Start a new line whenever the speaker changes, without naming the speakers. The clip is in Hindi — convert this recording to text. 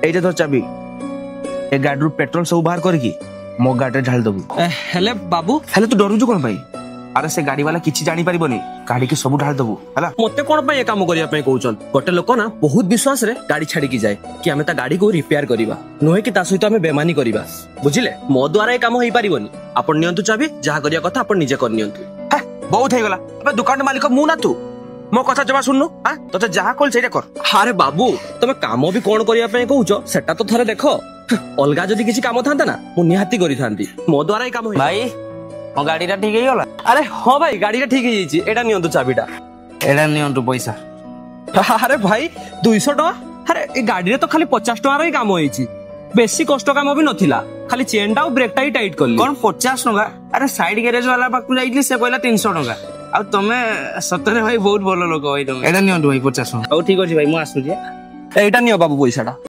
एटा तो चाबी ए गाड़ी पेट्रोल सब बाहर करकी मो गाड़ी ढाल दबु।
हेले बाबू
हेले तू डरुजु कोन भाई? अरे से गाड़ी वाला किछि जानि परिबनी, गाड़ी के सब ढाल दबु हला।
मते कोन पे काम करिया पे कहउचन? गोटे लोक ना बहुत विश्वास रे गाड़ी छाड़ी की जाए कि हमें ता गाड़ी को रिपेयर करिबा, नोहे कि ता सहित हमें बेमानी करिबा। बुझिले, मो द्वारा ए काम होई परिबनी। आपण नियंतु चाबी, जहा करिया कथा आपण निजे कर नियंतु।
हे बहुत हे गला। अबे दुकान मालिक मु ना तू, मो कथा जमा सुननु। हां तते जहा कोल सेटा कर।
अरे बाबू तमे काम भी कोन करिया पे कहउचो सेटा तो थरे देखो। अलगा जदी किछि काम थांता ना मु निहाती करि थांती। मो द्वारा ए काम होई
भाई मो गाड़ी टा ठीक हे गला।
अरे हां भाई गाड़ी टा ठीक हे जैछि। एटा नियंतु चाबीटा।
एडा नियंतु पैसा।
अरे भाई 200 टका। अरे ए गाड़ी रे तो खाली 50 टका रे काम होईछि, बेसी कष्ट काम भी नथिला, खाली चेन टा और ब्रेक टा ही टाइट करली।
कोन 50 टका? अरे साइड गैरेज वाला पाकु जाइली से कहला 300 टका। आ तमे सतरे भाई बहुत भलो लोक भाई तमे। एडा नियंतु भाई 50 टका।
औ ठीक अछि भाई मु आसु जे। एटा नियो बाबू पैसाटा।